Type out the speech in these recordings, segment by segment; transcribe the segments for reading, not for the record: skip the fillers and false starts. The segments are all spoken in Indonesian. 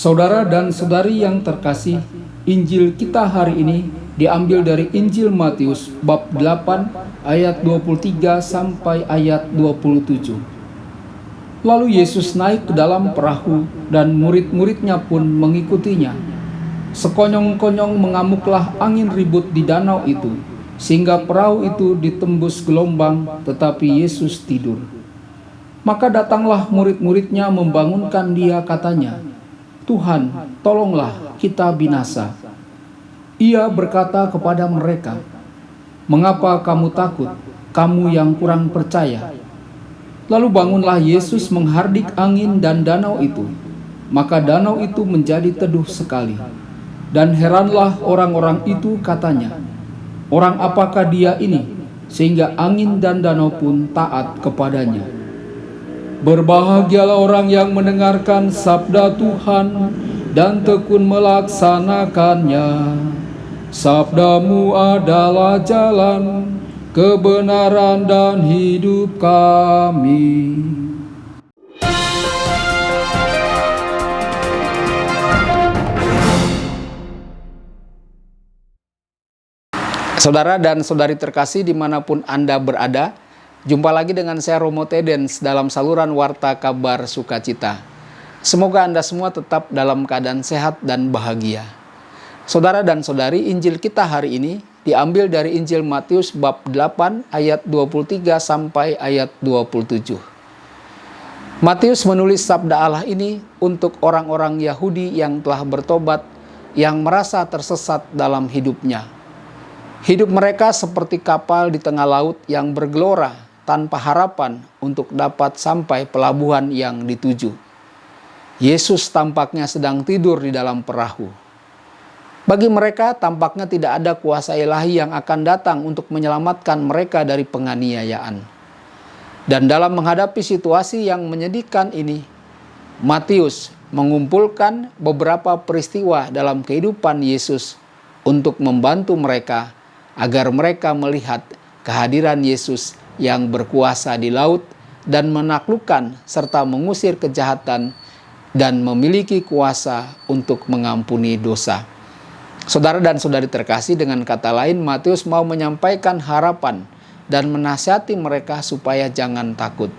Saudara dan saudari yang terkasih, Injil kita hari ini diambil dari Injil Matius bab 8 ayat 23 sampai ayat 27. Lalu Yesus naik ke dalam perahu dan murid-muridnya pun mengikutinya. Sekonyong-konyong mengamuklah angin ribut di danau itu, sehingga perahu itu ditembus gelombang, tetapi Yesus tidur. Maka datanglah murid-muridnya membangunkan dia, katanya, "Tuhan, tolonglah, kita binasa." Ia berkata kepada mereka, "Mengapa kamu takut, kamu yang kurang percaya?" Lalu bangunlah Yesus menghardik angin dan danau itu. Maka danau itu menjadi teduh sekali. Dan heranlah orang-orang itu, katanya, "Orang apakah dia ini, sehingga angin dan danau pun taat kepadanya?" Berbahagialah orang yang mendengarkan sabda Tuhan dan tekun melaksanakannya. Sabdamu adalah jalan, kebenaran dan hidup kami. Saudara dan saudari terkasih dimanapun Anda berada, jumpa lagi dengan saya Romo Tedens dalam saluran Warta Kabar Sukacita. Semoga Anda semua tetap dalam keadaan sehat dan bahagia. Saudara dan saudari, Injil kita hari ini diambil dari Injil Matius bab 8 ayat 23 sampai ayat 27. Matius menulis sabda Allah ini untuk orang-orang Yahudi yang telah bertobat, yang merasa tersesat dalam hidupnya. Hidup mereka seperti kapal di tengah laut yang bergelora tanpa harapan untuk dapat sampai pelabuhan yang dituju. Yesus tampaknya sedang tidur di dalam perahu. Bagi mereka tampaknya tidak ada kuasa ilahi yang akan datang untuk menyelamatkan mereka dari penganiayaan. Dan dalam menghadapi situasi yang menyedihkan ini, Matius mengumpulkan beberapa peristiwa dalam kehidupan Yesus untuk membantu mereka agar mereka melihat kehadiran Yesus yang berkuasa di laut dan menaklukkan serta mengusir kejahatan dan memiliki kuasa untuk mengampuni dosa. Saudara dan saudari terkasih, dengan kata lain, Matius mau menyampaikan harapan dan menasihati mereka supaya jangan takut.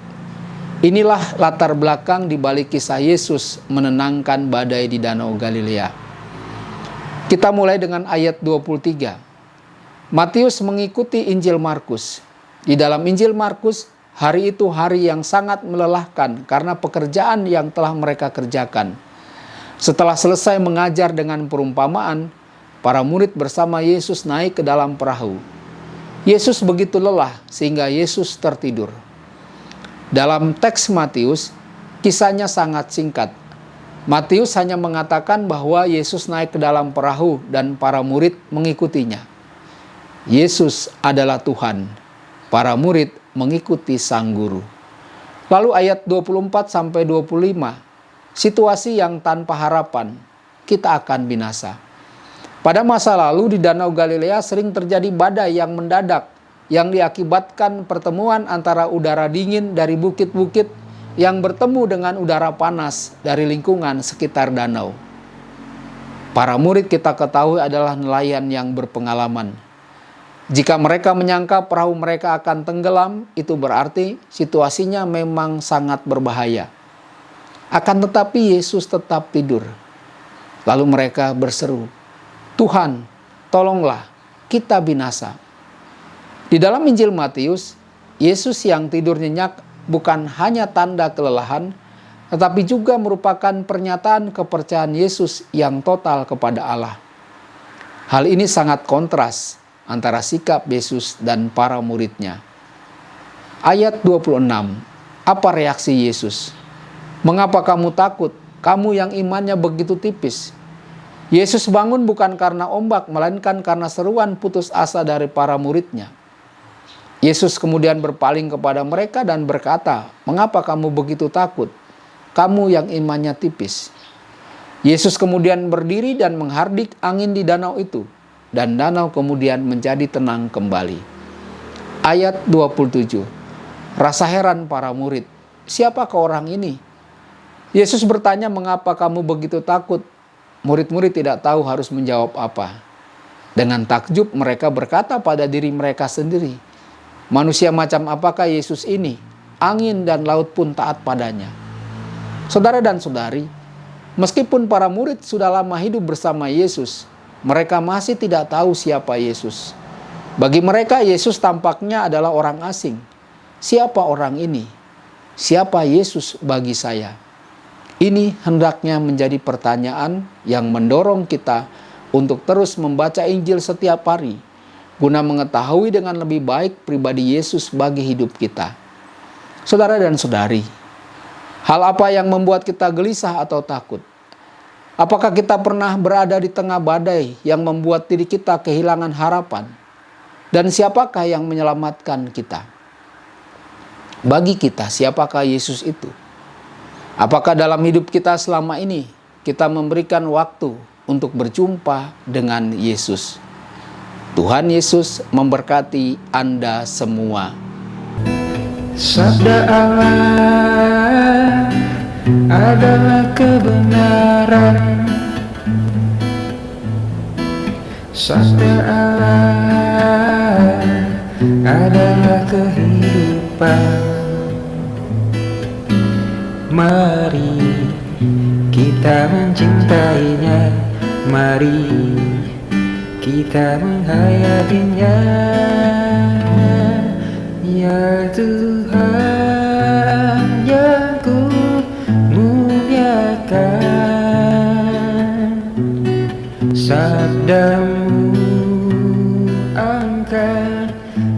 Inilah latar belakang di balik kisah Yesus menenangkan badai di Danau Galilea. Kita mulai dengan ayat 23. Matius mengikuti Injil Markus. Di dalam Injil Markus, hari itu hari yang sangat melelahkan karena pekerjaan yang telah mereka kerjakan. Setelah selesai mengajar dengan perumpamaan, para murid bersama Yesus naik ke dalam perahu. Yesus begitu lelah sehingga Yesus tertidur. Dalam teks Matius, kisahnya sangat singkat. Matius hanya mengatakan bahwa Yesus naik ke dalam perahu dan para murid mengikutinya. Yesus adalah Tuhan. Para murid mengikuti sang guru. Lalu ayat 24-25, situasi yang tanpa harapan, kita akan binasa. Pada masa lalu di Danau Galilea sering terjadi badai yang mendadak, yang diakibatkan pertemuan antara udara dingin dari bukit-bukit yang bertemu dengan udara panas dari lingkungan sekitar danau. Para murid kita ketahui adalah nelayan yang berpengalaman. Jika mereka menyangka perahu mereka akan tenggelam, itu berarti situasinya memang sangat berbahaya. Akan tetapi Yesus tetap tidur. Lalu mereka berseru, "Tuhan, tolonglah, kita binasa." Di dalam Injil Matius, Yesus yang tidur nyenyak bukan hanya tanda kelelahan, tetapi juga merupakan pernyataan kepercayaan Yesus yang total kepada Allah. Hal ini sangat kontras antara sikap Yesus dan para muridnya. Ayat 26, apa reaksi Yesus? "Mengapa kamu takut, kamu yang imannya begitu tipis?" Yesus bangun bukan karena ombak, melainkan karena seruan putus asa dari para muridnya. Yesus kemudian berpaling kepada mereka dan berkata, "Mengapa kamu begitu takut, kamu yang imannya tipis?" Yesus kemudian berdiri dan menghardik angin di danau itu, dan danau kemudian menjadi tenang kembali. Ayat 27. Rasa heran para murid, "Siapakah orang ini? Yesus bertanya, "Mengapa kamu begitu takut?" Murid-murid tidak tahu harus menjawab apa. Dengan takjub mereka berkata pada diri mereka sendiri, "Manusia macam apakah Yesus ini? Angin dan laut pun taat padanya." Saudara dan saudari, meskipun para murid sudah lama hidup bersama Yesus, mereka masih tidak tahu siapa Yesus. Bagi mereka, Yesus tampaknya adalah orang asing. Siapa orang ini? Siapa Yesus bagi saya? Ini hendaknya menjadi pertanyaan yang mendorong kita untuk terus membaca Injil setiap hari, guna mengetahui dengan lebih baik pribadi Yesus bagi hidup kita. Saudara dan saudari, hal apa yang membuat kita gelisah atau takut? Apakah kita pernah berada di tengah badai yang membuat diri kita kehilangan harapan? Dan siapakah yang menyelamatkan kita? Bagi kita, siapakah Yesus itu? Apakah dalam hidup kita selama ini kita memberikan waktu untuk berjumpa dengan Yesus? Tuhan Yesus memberkati Anda semua. Sabda Allah adalah kebenaran. Sabda Allah adalah kehidupan. Mari kita mencintainya, mari kita menghayatinya. Ya Tuhan yang ku muliakan, sabdamu angkat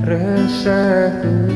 resahku.